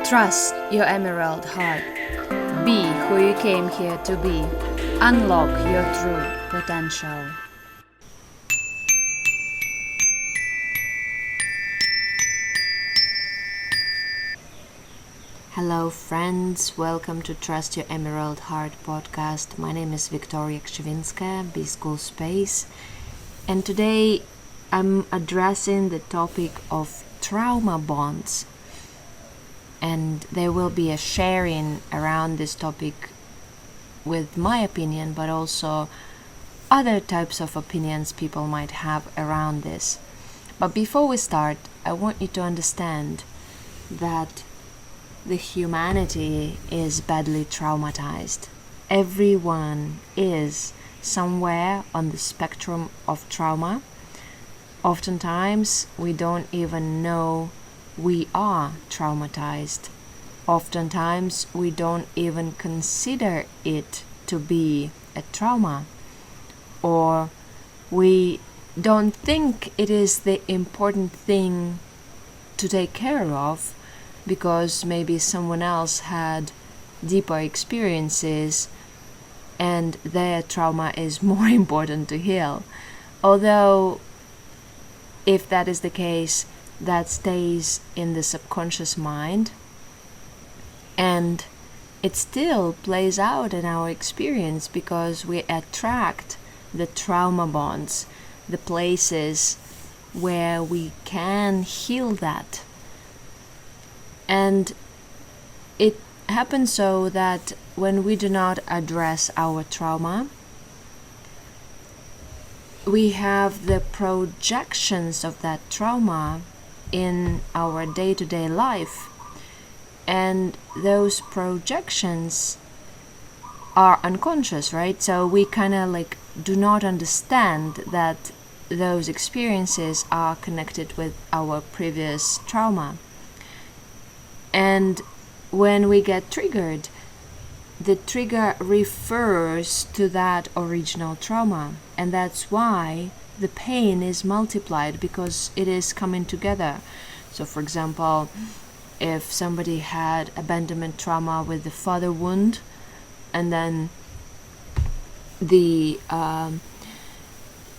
Trust your emerald heart. Be who you came here to be. Unlock your true potential. Hello friends, welcome to Trust Your Emerald Heart podcast. My name is Victoria Krzywinska, beschoolspace, and today I'm addressing the topic of trauma bonds, and there will be a sharing around this topic with my opinion, but also other types of opinions people might have around this. But before we start, I want you to understand that the humanity is badly traumatized. Everyone is somewhere on the spectrum of trauma. Oftentimes, we don't even know we are traumatized. Oftentimes, we don't even consider it to be a trauma, or we don't think it is the important thing to take care of, because maybe someone else had deeper experiences and their trauma is more important to heal. Although, if that is the case, that stays in the subconscious mind and it still plays out in our experience, because we attract the trauma bonds, the places where we can heal that. And it happens so that when we do not address our trauma, we have the projections of that trauma in our day-to-day life. And those projections are unconscious, right? So we kind of do not understand that those experiences are connected with our previous trauma. And when we get triggered, the trigger refers to that original trauma. And that's why the pain is multiplied, because it is coming together. So for example, if somebody had abandonment trauma with the father wound, and then the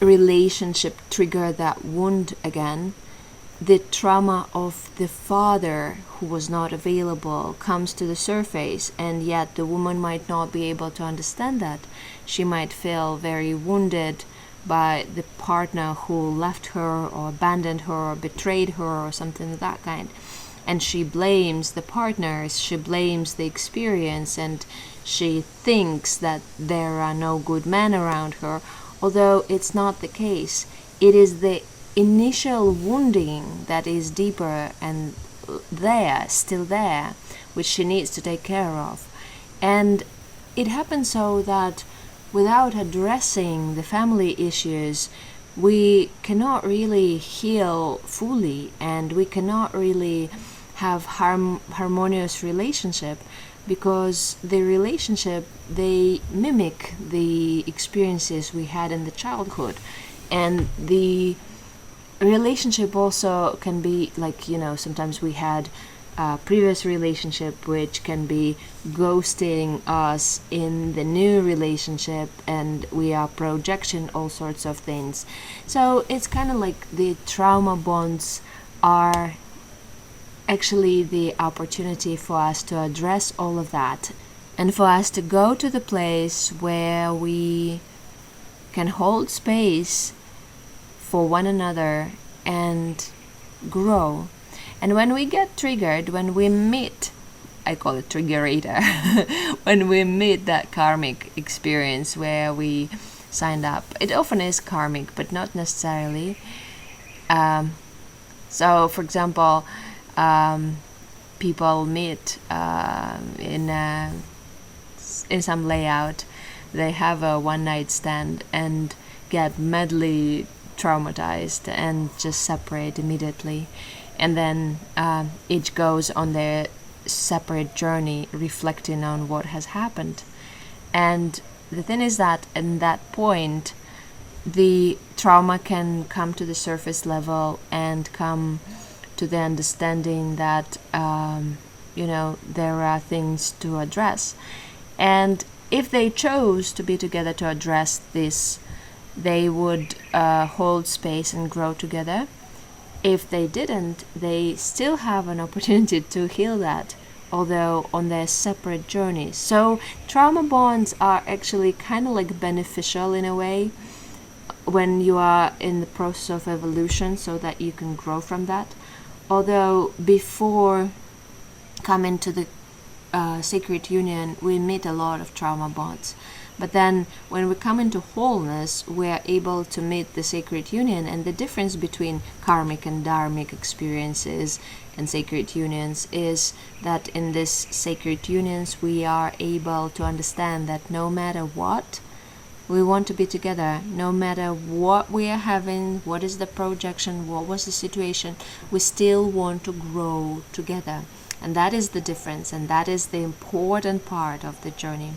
relationship triggered that wound again, the trauma of the father who was not available comes to the surface, and yet the woman might not be able to understand that. She might feel very wounded by the partner who left her or abandoned her or betrayed her or something of that kind. And she blames the partners, she blames the experience, and she thinks that there are no good men around her, although it's not the case. It is the initial wounding that is deeper and still there, which she needs to take care of. And it happens so that without addressing the family issues, we cannot really heal fully, and we cannot really have harmonious relationship, because the relationship, they mimic the experiences we had in the childhood. And the relationship also can be sometimes we had a previous relationship which can be ghosting us in the new relationship, and we are projecting all sorts of things. So it's kind of like the trauma bonds are actually the opportunity for us to address all of that, and for us to go to the place where we can hold space for one another and grow. And when we get triggered, when we meet, I call it triggerator, when we meet that karmic experience where we signed up, it often is karmic, but not necessarily. So for example, people meet in some layout, they have a one-night stand and get madly traumatized and just separate immediately, and then each goes on their separate journey, reflecting on what has happened. And the thing is that in that point, the trauma can come to the surface level and come to the understanding that there are things to address. And if they chose to be together to address this, they would hold space and grow together. If they didn't, they still have an opportunity to heal that, although on their separate journeys. So trauma bonds are actually kind of like beneficial in a way when you are in the process of evolution, so that you can grow from that. Although before coming to the sacred union, we meet a lot of trauma bonds. But then when we come into wholeness, we are able to meet the sacred union. And the difference between karmic and dharmic experiences and sacred unions is that in this sacred unions, we are able to understand that no matter what, we want to be together. No matter what we are having, what is the projection, what was the situation, we still want to grow together. And that is the difference, and that is the important part of the journey.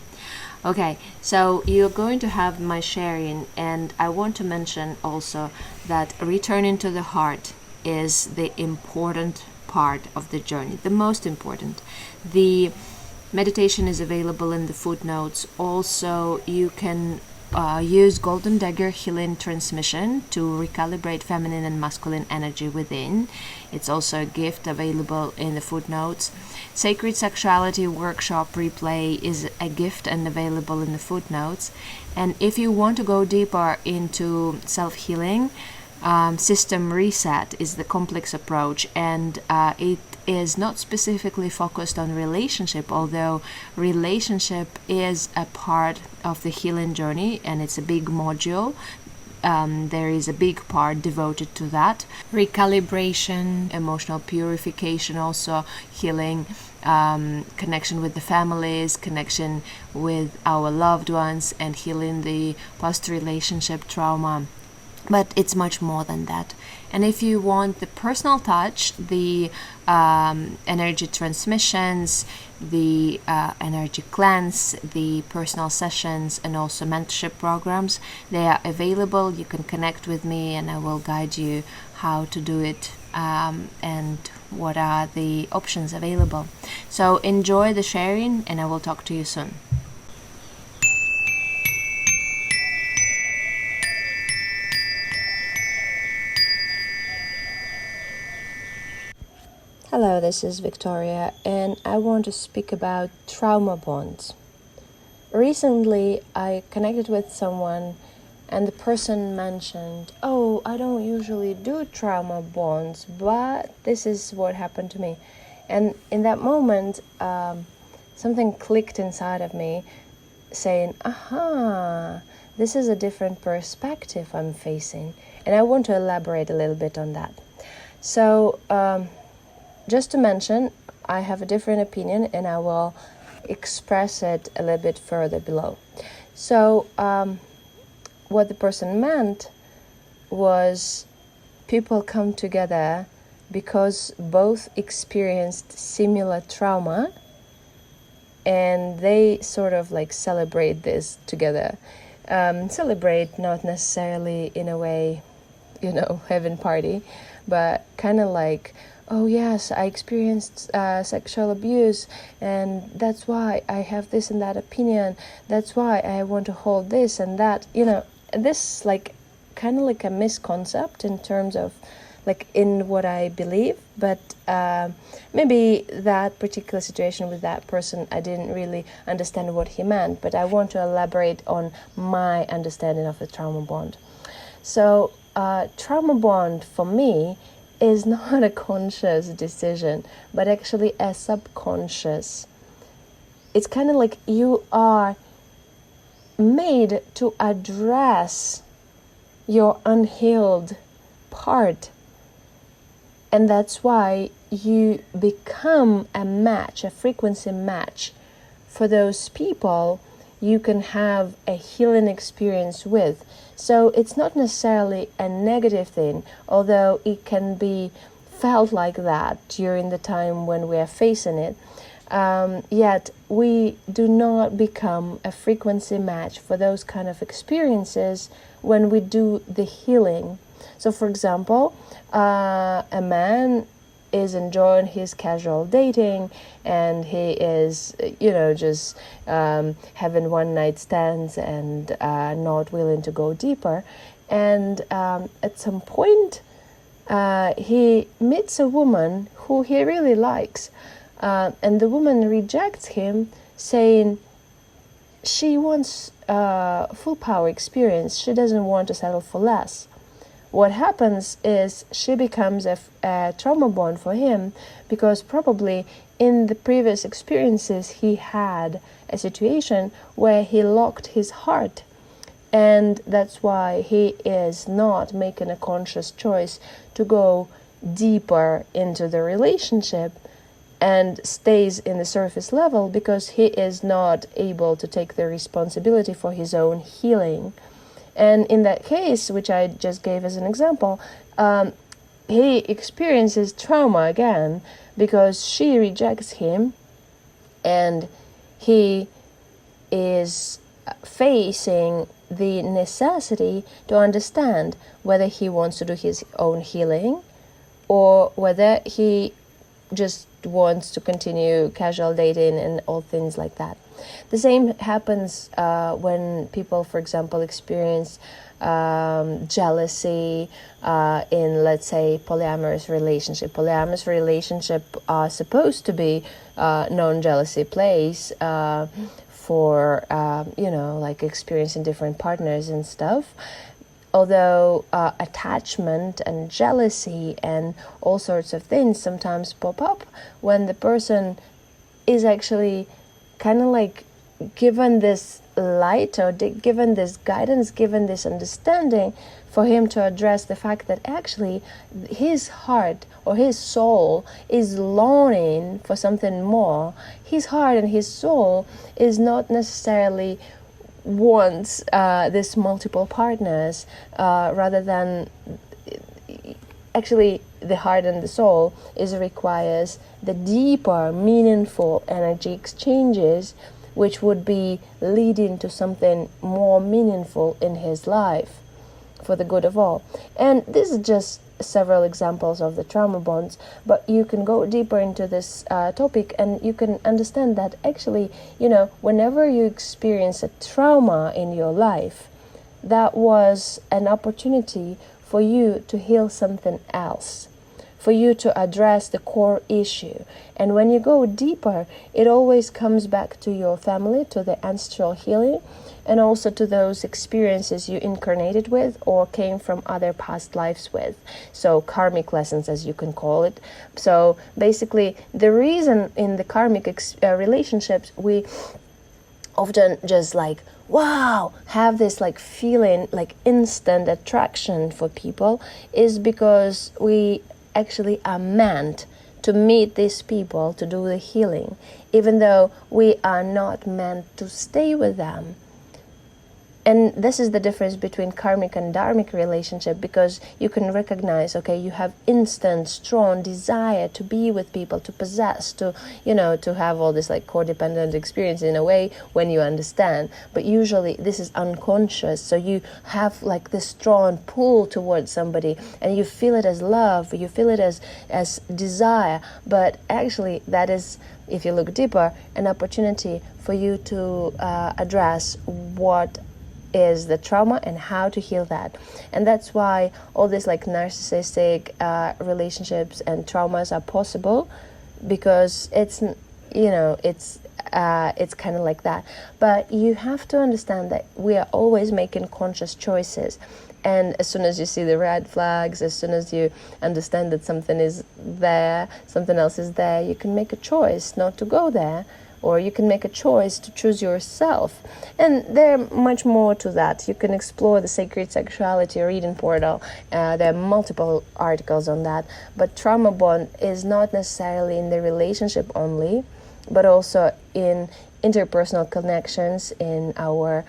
Okay, so you're going to have my sharing, and I want to mention also that returning to the heart is the important part of the journey, the most important. The meditation is available in the footnotes. Also, you can use Golden Dagger Healing Transmission to recalibrate feminine and masculine energy within. It's also a gift available in the footnotes. Sacred Sexuality Workshop Replay is a gift and available in the footnotes. And if you want to go deeper into self-healing, System Reset is the complex approach, and it is not specifically focused on relationship, although relationship is a part of the healing journey and it's a big module. There is a big part devoted to that. Recalibration, emotional purification, also healing, connection with the families, connection with our loved ones, and healing the post-relationship trauma. But it's much more than that. And if you want the personal touch, the energy transmissions, the energy cleanse, the personal sessions, and also mentorship programs, they are available. You can connect with me and I will guide you how to do it and what are the options available. So enjoy the sharing, and I will talk to you soon. Hello, this is Victoria, and I want to speak about trauma bonds. Recently, I connected with someone, and the person mentioned, "Oh, I don't usually do trauma bonds, but this is what happened to me." And in that moment, something clicked inside of me, saying, "Aha, this is a different perspective I'm facing," and I want to elaborate a little bit on that. So, just to mention, I have a different opinion and I will express it a little bit further below. So, what the person meant was people come together because both experienced similar trauma and they sort of like celebrate this together. Celebrate not necessarily in a way, heaven party, but kind of like, "Oh yes, I experienced sexual abuse, and that's why I have this and that opinion. That's why I want to hold this and that." This like kind of like a misconcept in terms of like in what I believe, but maybe that particular situation with that person, I didn't really understand what he meant, but I want to elaborate on my understanding of the trauma bond. So, trauma bond for me is not a conscious decision, but actually a subconscious. It's kind of like you are made to address your unhealed part. And that's why you become a match, a frequency match for those people you can have a healing experience with. So it's not necessarily a negative thing, although it can be felt like that during the time when we are facing it. Yet we do not become a frequency match for those kind of experiences when we do the healing. So for example, a man is enjoying his casual dating, and he is, just having one night stands and not willing to go deeper. And at some point, he meets a woman who he really likes, and the woman rejects him, saying she wants full power experience. She doesn't want to settle for less. What happens is she becomes a trauma bond for him, because probably in the previous experiences he had a situation where he locked his heart. And that's why he is not making a conscious choice to go deeper into the relationship and stays in the surface level, because he is not able to take the responsibility for his own healing. And in that case, which I just gave as an example, he experiences trauma again because she rejects him, and he is facing the necessity to understand whether he wants to do his own healing or whether he just wants to continue casual dating and all things like that. The same happens when people, for example, experience jealousy in, let's say, polyamorous relationship. Polyamorous relationship are supposed to be non-jealousy place for, like experiencing different partners and stuff. Although attachment and jealousy and all sorts of things sometimes pop up when the person is actually kind of like given this light or given this guidance, given this understanding for him to address the fact that actually his heart or his soul is longing for something more. His heart and his soul is not necessarily wants this multiple partners, rather than actually the heart and the soul requires the deeper, meaningful energy exchanges, which would be leading to something more meaningful in his life for the good of all. And this is just several examples of the trauma bonds, but you can go deeper into this topic and you can understand that actually, whenever you experience a trauma in your life, that was an opportunity for you to heal something else, for you to address the core issue. And when you go deeper, it always comes back to your family, to the ancestral healing, and also to those experiences you incarnated with or came from other past lives with. So karmic lessons, as you can call it. So basically, the reason in the karmic relationships we often just have this feeling, instant attraction for people, is because we actually are meant to meet these people to do the healing, even though we are not meant to stay with them. And this is the difference between karmic and dharmic relationship, because you can recognize, okay, you have instant, strong desire to be with people, to possess, to have all this codependent experience in a way when you understand. But usually this is unconscious. So you have this strong pull towards somebody and you feel it as love, you feel it as desire. But actually that is, if you look deeper, an opportunity for you to address what is the trauma and how to heal that. And that's why all these narcissistic relationships and traumas are possible, because it's kind of like that. But you have to understand that we are always making conscious choices. And as soon as you see the red flags, as soon as you understand that something is there, something else is there, you can make a choice not to go there, or you can make a choice to choose yourself. And there are much more to that. You can explore the Sacred Sexuality reading portal. There are multiple articles on that. But trauma bond is not necessarily in the relationship only, but also in interpersonal connections, in our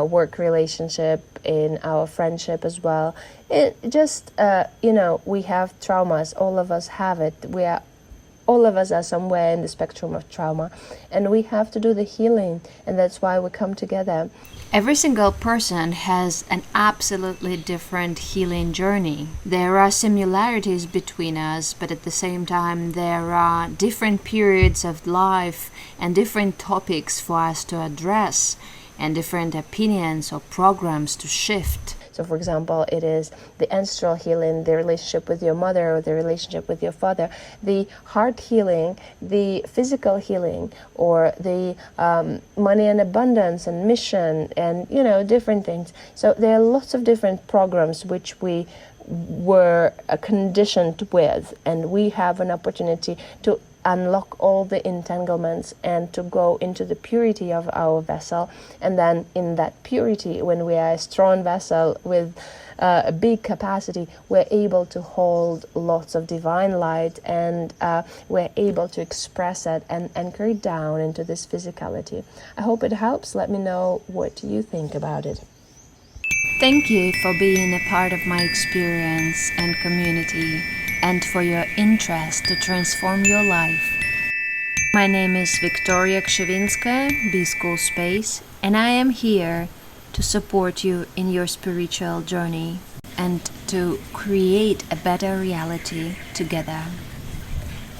work relationship, in our friendship as well. It just, we have traumas. All of us have it. We are all of us are somewhere in the spectrum of trauma, and we have to do the healing, and that's why we come together. Every single person has an absolutely different healing journey. There are similarities between us, but at the same time, there are different periods of life and different topics for us to address, and different opinions or programs to shift. So, for example, it is the ancestral healing, the relationship with your mother or the relationship with your father, the heart healing, the physical healing, or the money and abundance and mission and, different things. So there are lots of different programs which we were conditioned with, and we have an opportunity to unlock all the entanglements and to go into the purity of our vessel. And then in that purity, when we are a strong vessel with a big capacity, we're able to hold lots of divine light, and we're able to express it and anchor it down into this physicality. I hope it helps. Let me know what you think about it. Thank you for being a part of my experience and community, and for your interest to transform your life. My name is Victoria Krzyvinska, beschoolspace, and I am here to support you in your spiritual journey and to create a better reality together.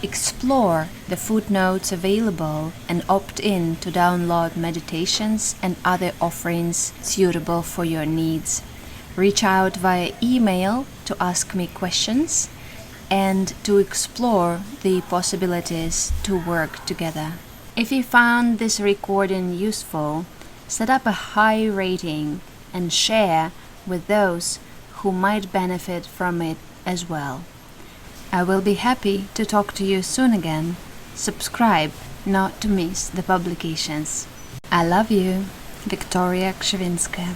Explore the footnotes available and opt in to download meditations and other offerings suitable for your needs. Reach out via email to ask me questions and to explore the possibilities to work together. If you found this recording useful, set up a high rating and share with those who might benefit from it as well. I will be happy to talk to you soon again. Subscribe not to miss the publications. I love you, Victoria Krzyvinska.